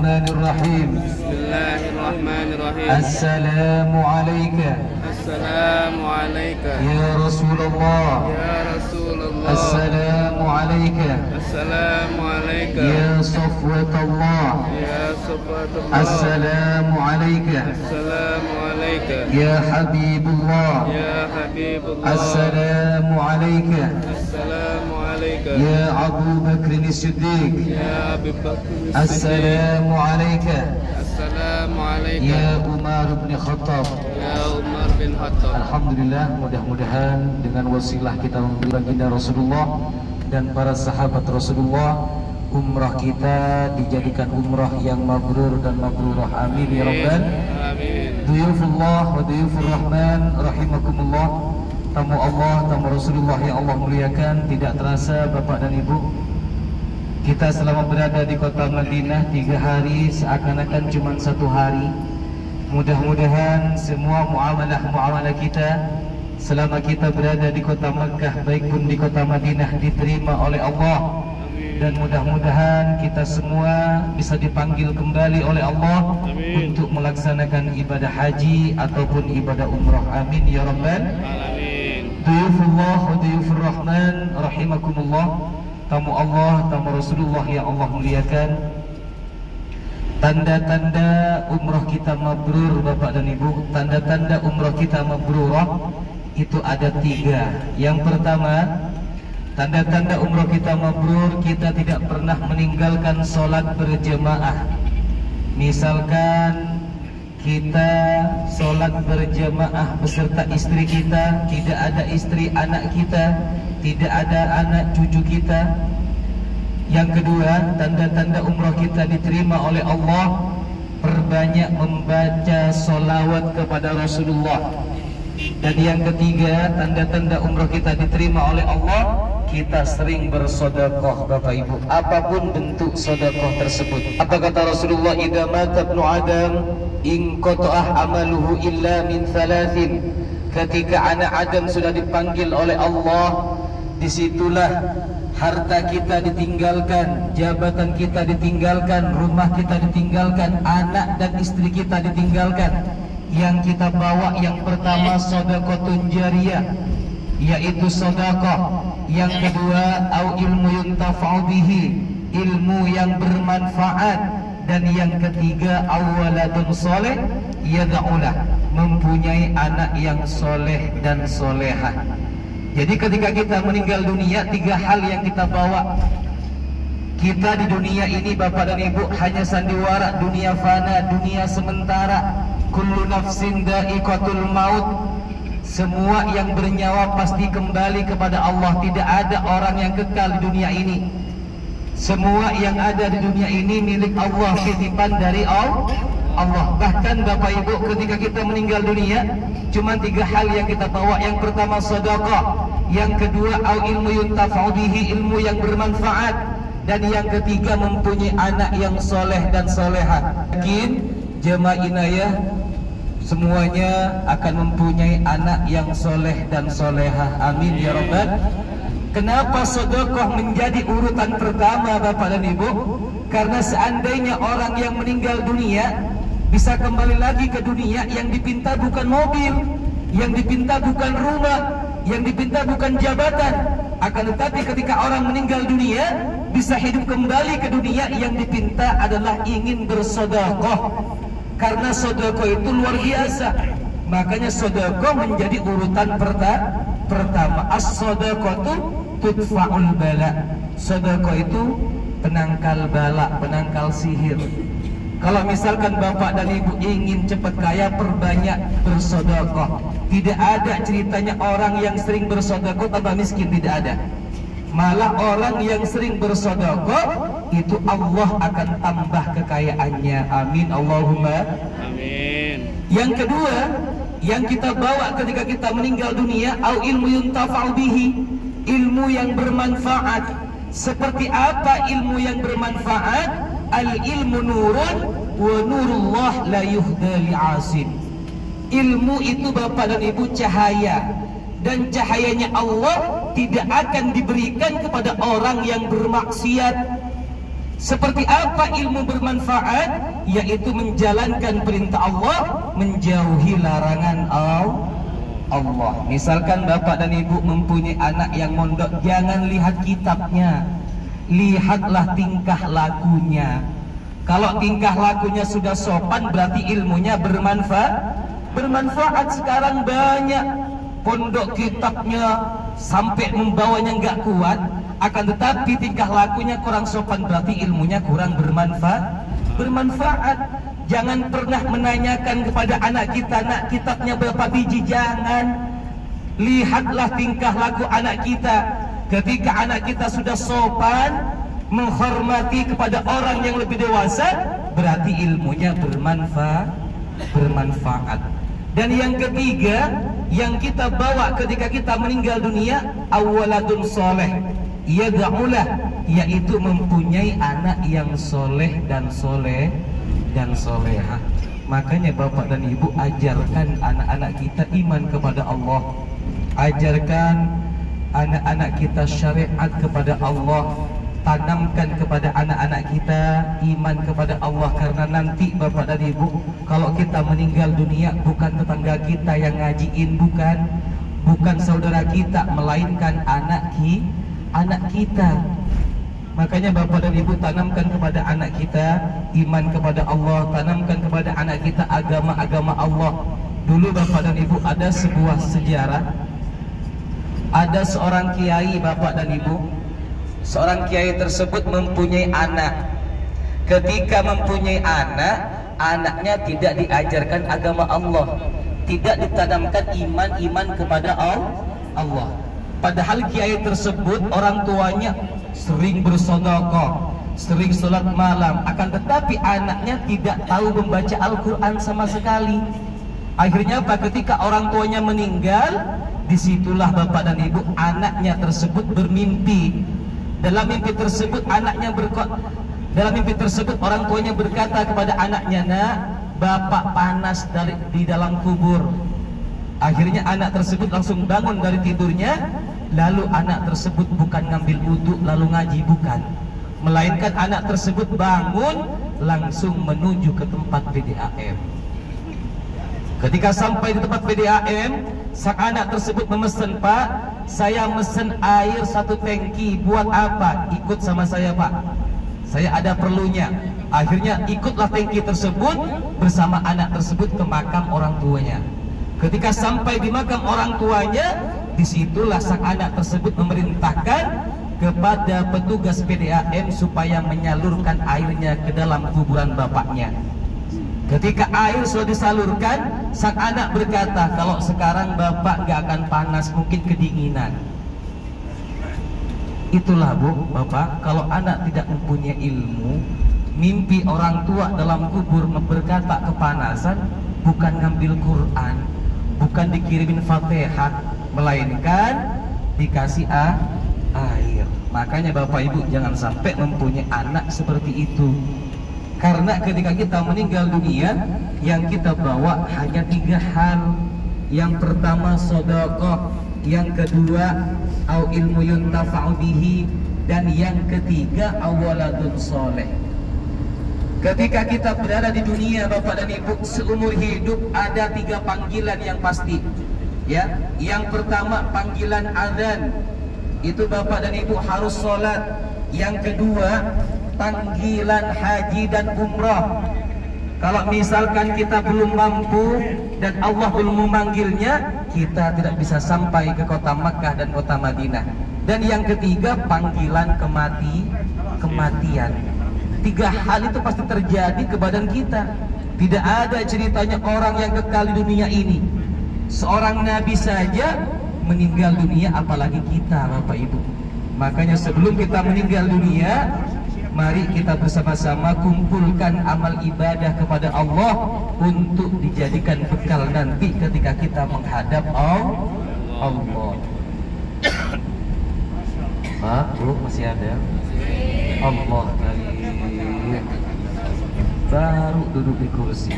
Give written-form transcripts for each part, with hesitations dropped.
Bismillahirrahmanirrahim. Bismillahirrahmanirrahim. Assalamualaikum. Assalamualaikum. Ya Rasulullah. Ya Rasulullah. Assalamualaikum. Assalamualaikum. Ya Safwatullah. Ya Safwatullah. Assalamualaikum. Assalamualaikum. Ya Habibullah. Ya Habibullah. Assalamualaikum. Assalamualaikum. Ya Abu Bakr As-Siddiq. Ya Abu Bakr As-Siddiq. Assalamualaikum. Assalamualaikum. Ya Umar bin Khattab. Ya Umar bin Khattab. Alhamdulillah, mudah-mudahan dengan wasilah kita memberi baginda Rasulullah dan para sahabat Rasulullah, umrah kita dijadikan umrah yang mabrur dan mabrurah. Amin ya rabbal Amin. Duyufullah wa duyufur rahman rahimakumullah. Tamu Allah, tamu Rasulullah yang Allah muliakan, tidak terasa Bapak dan Ibu, kita selama berada di kota Madinah 3 hari seakan-akan cuma 1 hari. Mudah-mudahan semua muamalah kita selama kita berada di kota Makkah, baik pun di kota Madinah, diterima oleh Allah. Dan mudah-mudahan kita semua bisa dipanggil kembali oleh Allah untuk melaksanakan ibadah haji ataupun ibadah umrah. Amin ya rabbal Alamin. Duyufullah wa duyufur rahman rahimakumullah. Tamu Allah, tamu Rasulullah yang Allah muliakan, tanda-tanda umrah kita mabrur Bapak dan Ibu, tanda-tanda umrah kita mabrurah itu ada 3. Yang pertama, tanda-tanda umrah kita mabrur, kita tidak pernah meninggalkan sholat berjamaah. Misalkan kita sholat berjamaah beserta istri kita, tidak ada istri anak kita, tidak ada anak cucu kita. Yang kedua, tanda-tanda umrah kita diterima oleh Allah, perbanyak membaca sholawat kepada Rasulullah. Dan yang ketiga, tanda-tanda umrah kita diterima oleh Allah, kita sering bersedekah Bapak Ibu, apapun bentuk sedekah tersebut. Apa kata Rasulullah? Idza mata ibnu Adam in qata'ah amaluhu illa min 3. Ketika anak Adam sudah dipanggil oleh Allah, disitulah harta kita ditinggalkan, jabatan kita ditinggalkan, rumah kita ditinggalkan, anak dan istri kita ditinggalkan. Yang kita bawa yang pertama sedekahun jariyah, yaitu sedekah. Yang kedua, au ilmu yuntafa'u bihi, ilmu yang bermanfaat. Dan yang ketiga, awaladun soleh yad'ulah, mempunyai anak yang soleh dan solehah. Jadi ketika kita meninggal dunia, 3 hal yang kita bawa. Kita di dunia ini Bapak dan Ibu hanya sandiwara, dunia fana, dunia sementara. Kullu nafsin dha'iqatul maut. Semua yang bernyawa pasti kembali kepada Allah. Tidak ada orang yang kekal di dunia ini. Semua yang ada di dunia ini milik Allah, titipan dari Allah. Bahkan Bapak Ibu, ketika kita meninggal dunia, cuma 3 hal yang kita bawa. Yang pertama sedekah, yang kedua au ilmu yuntafa'u bihi, ilmu yang bermanfaat, dan yang ketiga mempunyai anak yang soleh dan solehah. Yakin jemaah inayah semuanya akan mempunyai anak yang soleh dan solehah. Amin ya rabbal. Kenapa sedekah menjadi urutan pertama Bapak dan Ibu? Karena seandainya orang yang meninggal dunia bisa kembali lagi ke dunia, yang dipinta bukan mobil, yang dipinta bukan rumah, yang dipinta bukan jabatan. Akan tetapi ketika orang meninggal dunia bisa hidup kembali ke dunia, yang dipinta adalah ingin bersedekah. Karena sedekah itu luar biasa. Makanya sedekah menjadi urutan pertama. As-sadaqatu tudfa'ul bala. Sedekah itu penangkal bala, penangkal sihir. Kalau misalkan Bapak dan Ibu ingin cepat kaya, perbanyak bersedekah. Tidak ada ceritanya orang yang sering bersedekah tambah miskin, tidak ada. Malah orang yang sering bersedekah itu Allah akan tambah kekayaannya. Amin Allahumma Amin. Yang kedua yang kita bawa ketika kita meninggal dunia, au ilmu yuntafa'u bihi, ilmu yang bermanfaat. Seperti apa ilmu yang bermanfaat? Al ilmu nurun wa nurullah la yuhda li'asim. Ilmu itu Bapak dan Ibu cahaya, dan cahayanya Allah tidak akan diberikan kepada orang yang bermaksiat. Seperti apa ilmu bermanfaat? Yaitu menjalankan perintah Allah, menjauhi larangan Allah. Misalkan bapak dan ibu mempunyai anak yang mondok, jangan lihat kitabnya, lihatlah tingkah lakunya. Kalau tingkah lakunya sudah sopan, berarti ilmunya bermanfaat. Sekarang banyak pondok kitabnya sampai membawanya nggak kuat, akan tetapi tingkah lakunya kurang sopan, berarti ilmunya kurang bermanfaat. Jangan pernah menanyakan kepada anak kita, nak kitabnya berapa biji, jangan. Lihatlah tingkah laku anak kita. Ketika anak kita sudah sopan, menghormati kepada orang yang lebih dewasa, berarti ilmunya bermanfaat. Dan yang ketiga yang kita bawa ketika kita meninggal dunia, awaladun soleh yad'ulah, yaitu mempunyai anak yang soleh dan solehah. Makanya bapak dan ibu, ajarkan anak-anak kita iman kepada Allah, ajarkan anak-anak kita syariat kepada Allah, tanamkan kepada anak-anak kita iman kepada Allah. Karena nanti bapak dan ibu, kalau kita meninggal dunia, bukan tetangga kita yang ngajiin, bukan saudara kita, melainkan anak kita. Makanya bapak dan ibu, tanamkan kepada anak kita iman kepada Allah, tanamkan kepada anak kita agama Allah. Dulu bapak dan ibu, ada sebuah sejarah. Ada seorang kiai bapak dan ibu. Seorang kiai tersebut mempunyai anak. Ketika mempunyai anak, anaknya tidak diajarkan agama Allah, tidak ditanamkan iman kepada Allah. Padahal kiai tersebut orang tuanya sering bersedekah, sering sholat malam, akan tetapi anaknya tidak tahu membaca Al-Quran sama sekali. Akhirnya apa? Ketika orang tuanya meninggal, disitulah bapak dan ibu, anaknya tersebut bermimpi. Dalam mimpi tersebut orang tuanya berkata kepada anaknya, "Nak, bapak panas di dalam kubur." Akhirnya anak tersebut langsung bangun dari tidurnya. Lalu anak tersebut bukan ngambil wudhu lalu ngaji, bukan, melainkan anak tersebut bangun langsung menuju ke tempat PDAM. Ketika sampai di tempat PDAM, sang anak tersebut memesan, "Pak, saya mesen air 1 tangki." "Buat apa?" "Ikut sama saya, Pak, saya ada perlunya." Akhirnya ikutlah tangki tersebut bersama anak tersebut ke makam orang tuanya. Ketika sampai di makam orang tuanya, disitulah sang anak tersebut memerintahkan kepada petugas PDAM supaya menyalurkan airnya ke dalam kuburan bapaknya. Ketika air sudah disalurkan, sang anak berkata, "Kalau sekarang bapak gak akan panas, mungkin kedinginan." Itulah bu, bapak, kalau anak tidak mempunyai ilmu, mimpi orang tua dalam kubur berkata kepanasan, bukan ngambil Quran, bukan dikirimin Fatihah, melainkan dikasih air. Makanya bapak ibu jangan sampai mempunyai anak seperti itu. Karena ketika kita meninggal dunia, yang kita bawa hanya 3 hal. Yang pertama sedekah, yang kedua au ilmu yuntafa'u bihi, dan yang ketiga awaladun soleh. Ketika kita berada di dunia bapak dan ibu, seumur hidup ada 3 panggilan yang pasti. Ya, yang pertama panggilan azan, itu bapak dan ibu harus sholat. Yang kedua panggilan haji dan umrah. Kalau misalkan kita belum mampu dan Allah belum memanggilnya, kita tidak bisa sampai ke kota Makkah dan kota Madinah. Dan yang ketiga panggilan kematian. 3 hal itu pasti terjadi ke badan kita. Tidak ada ceritanya orang yang kekal di dunia ini. Seorang nabi saja meninggal dunia, apalagi kita bapak ibu. Makanya sebelum kita meninggal dunia, mari kita bersama-sama kumpulkan amal ibadah kepada Allah untuk dijadikan bekal nanti ketika kita menghadap Allah. Pak, Bu, masih ada? Allah kali baru duduk di kursi.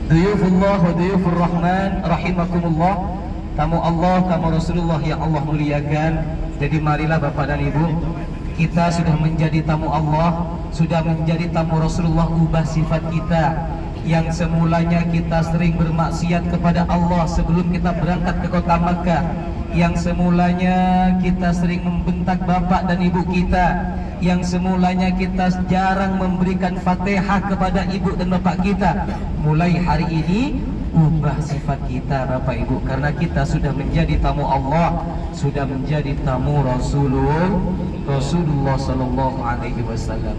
Duyufullah wa duyufur rahman rahimakumullah. Tamu Allah, tamu Rasulullah yang Allah muliakan. Jadi marilah bapak dan ibu, Kita sudah menjadi tamu Allah, sudah menjadi tamu Rasulullah. Ubah sifat kita yang semulanya kita sering bermaksiat kepada Allah sebelum kita berangkat ke kota Makkah, yang semulanya kita sering membentak bapak dan ibu kita, yang semulanya kita jarang memberikan Fatihah kepada ibu dan bapak kita. Mulai hari ini ubah sifat kita Bapak Ibu, karena kita sudah menjadi tamu Allah, sudah menjadi tamu Rasulullah sallallahu alaihi wasallam.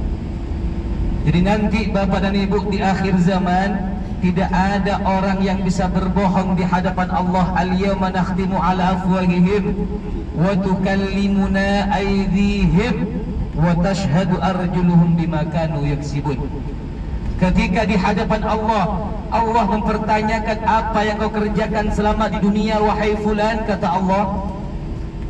Jadi nanti Bapak dan Ibu di akhir zaman tidak ada orang yang bisa berbohong di hadapan Allah. Al-yawma nakhtimu ala afwahihim wa tukallimuna aydihim wa tashhadu arjuluhum bima kanu yaksibun. Ketika di hadapan Allah, Allah mempertanyakan apa yang kau kerjakan selama di dunia wahai fulan, kata Allah.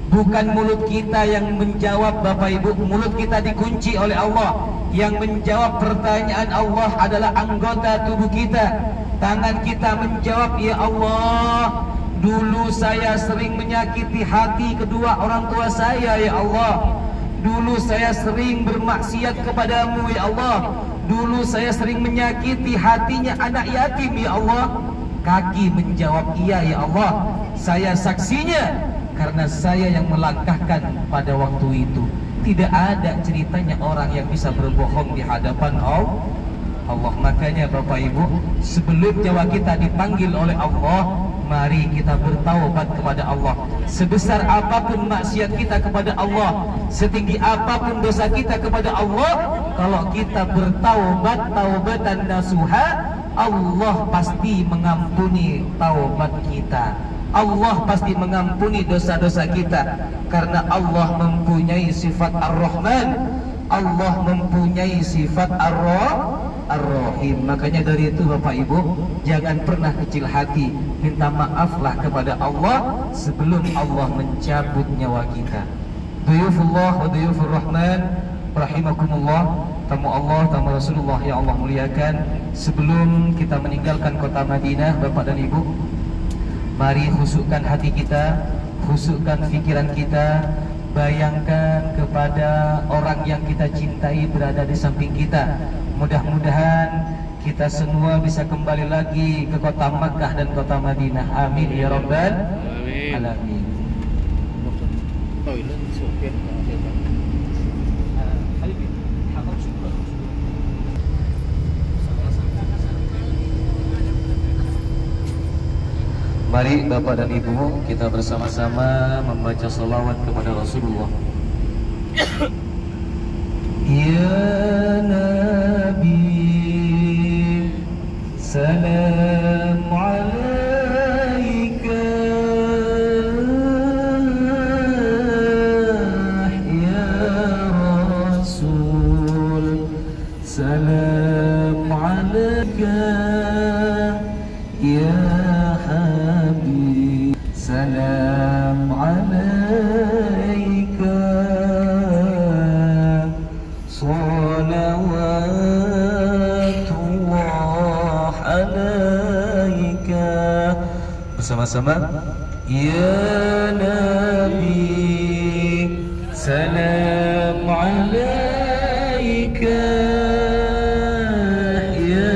Bukan mulut kita yang menjawab Bapak Ibu, mulut kita dikunci oleh Allah. Yang menjawab pertanyaan Allah adalah anggota tubuh kita. Tangan kita menjawab, ya Allah, dulu saya sering menyakiti hati kedua orang tua saya, ya Allah. Dulu saya sering bermaksiat kepadamu, ya Allah. Dulu saya sering menyakiti hatinya anak yatim, ya Allah. Kaki menjawab, iya ya Allah, saya saksinya, karena saya yang melangkahkan pada waktu itu. Tidak ada ceritanya orang yang bisa berbohong di hadapan Allah. Makanya Bapak Ibu, sebelum nyawa kita dipanggil oleh Allah, mari kita bertaubat kepada Allah. Sebesar apapun maksiat kita kepada Allah, setinggi apapun dosa kita kepada Allah, kalau kita bertaubat taubatan nasuha, Allah pasti mengampuni taubat kita. Allah pasti mengampuni dosa-dosa kita, karena Allah mempunyai sifat Ar-Rahman, Allah mempunyai sifat Ar-Rahim. Makanya dari itu Bapak Ibu, jangan pernah kecil hati, minta maaflah kepada Allah sebelum Allah mencabut nyawa kita. Duyufullah wa duyufur Rahman rahimakumullah, tamu Allah, tamu Rasulullah yang Allah muliakan. Sebelum kita meninggalkan kota Madinah, Bapak dan Ibu, mari khusyukkan hati kita, khusyukkan pikiran kita. Bayangkan kepada orang yang kita cintai berada di samping kita. Mudah-mudahan kita semua bisa kembali lagi ke kota Makkah dan kota Madinah. Amin ya rabbal alamin. Mari Bapak dan Ibu, kita bersama-sama membaca salawat kepada Rasulullah. Ya Nabi, salam alaika. Ya Rasul, salam alaika. Ya Habib, salam alaika. Salawatullah alaika. Bersama-sama. Ya Nabi, salam alaika. Ya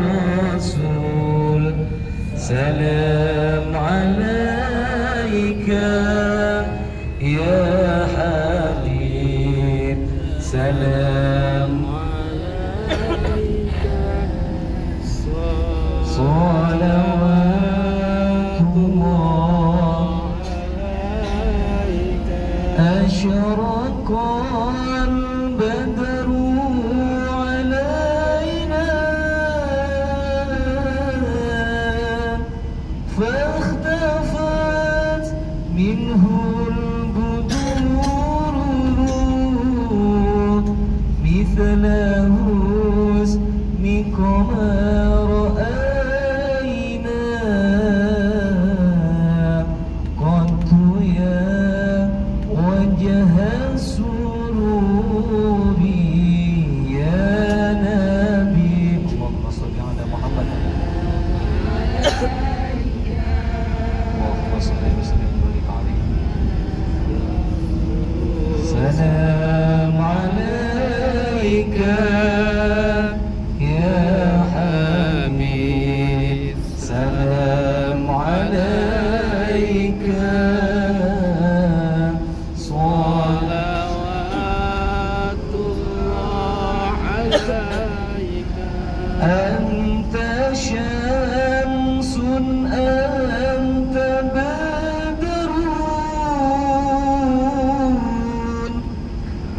Rasul, salam alaika. Ya Habib, salam alaika. Salawatullah alaika. Asyraqal badru alaina, فاختفت منه البدور مثل حسنك ما رأينا قط يا وجه السرور يا نبي. اللهم صل على محمد. سلام Anta syamsun anta badrun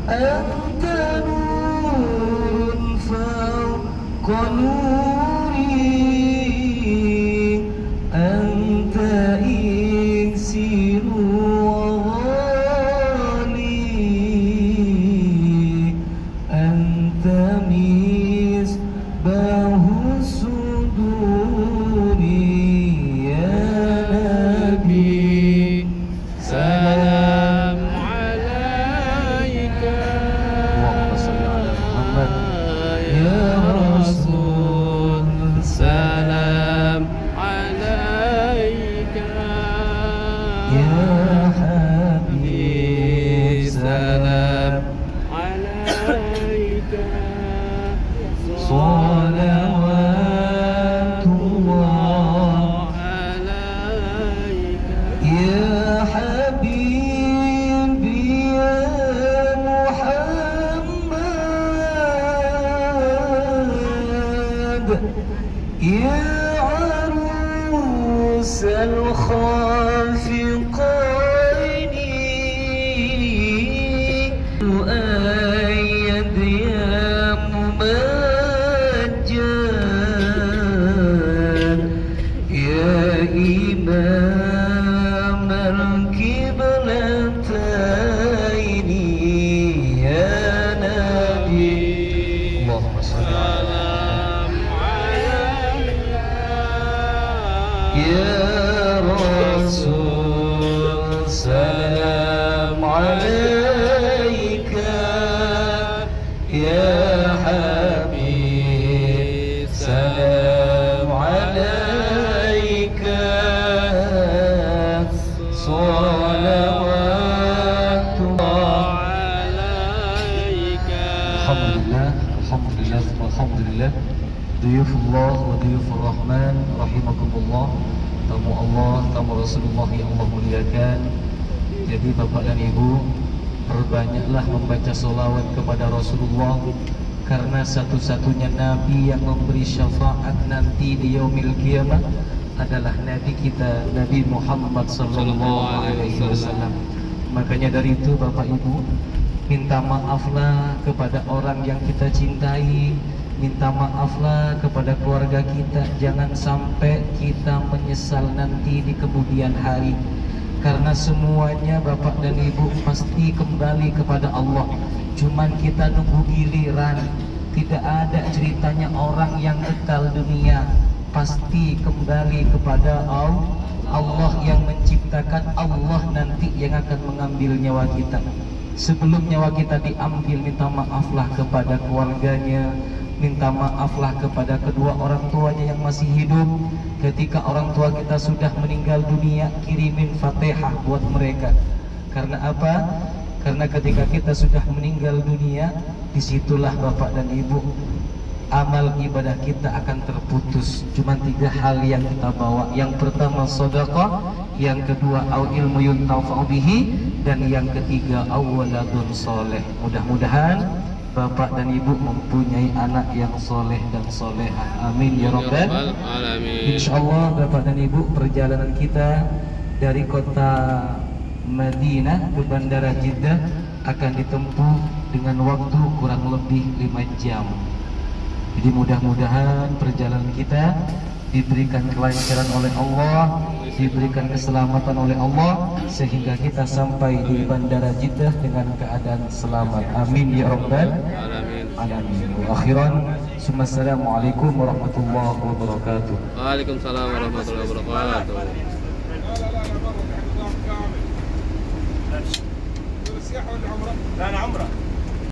anta nurun fawqa nuri anta iksiru wa ghali anta misbahu suduri ya Nabi salam alaika Allahumma salli ala Muhammad ya Rasul salam alaika ya Habib salam alaika salawatullah alaika ya Habibi ya Muhammad ya arus al-khafiqaini mu'ayyad ya mumajjad ya imam al-kiblataini ya Nabi Allahumma salli ala ya Rasul salam alaika ya Habib salam alaika salawatullah Alhamdulillah Alhamdulillah Alhamdulillah Duyufullah wa duyufur Rahman rahimakumullah, tamu Allah, tamu Rasulullah yang Allah muliakan. Jadi Bapak dan Ibu, perbanyaklah membaca sholawat kepada Rasulullah, karena satu-satunya Nabi yang memberi syafaat nanti di yaumil qiyamah adalah Nabi kita, Nabi Muhammad sallallahu alaihi wasallam. Makanya dari itu Bapak Ibu, minta maaflah kepada orang yang kita cintai, minta maaflah kepada keluarga kita. Jangan sampai kita menyesal nanti di kemudian hari, karena semuanya Bapak dan Ibu pasti kembali kepada Allah. Cuman kita nunggu giliran. Tidak ada ceritanya orang yang kekal dunia, pasti kembali kepada Allah yang menciptakan. Allah nanti yang akan mengambil nyawa kita. Sebelum nyawa kita diambil, minta maaflah kepada keluarganya, minta maaflah kepada kedua orang tuanya yang masih hidup. Ketika orang tua kita sudah meninggal dunia, kirimin Fatihah buat mereka. Karena apa? Karena ketika kita sudah meninggal dunia, disitulah Bapak dan Ibu, amal ibadah kita akan terputus. Cuma 3 hal yang kita bawa. Yang pertama sedekah, yang kedua au ilmu yuntafa'u bihi, dan yang ketiga awaladun soleh. Mudah-mudahan Bapak dan Ibu mempunyai anak yang soleh dan solehah. Amin ya rabbal alamin. Insyaallah Bapak dan Ibu, perjalanan kita dari kota Madinah ke Bandara Jeddah akan ditempuh dengan waktu kurang lebih 5 jam. Jadi mudah-mudahan perjalanan kita diberikan kelancaran oleh Allah, diberikan keselamatan oleh Allah, sehingga kita sampai di Bandara Jeddah dengan keadaan selamat. Amin ya rabbal alamin. Wa akhiran, assalamualaikum warahmatullahi wabarakatuh. Waalaikumsalam warahmatullahi wabarakatuh. السياحة والعمرة؟ لا أنا عمرة.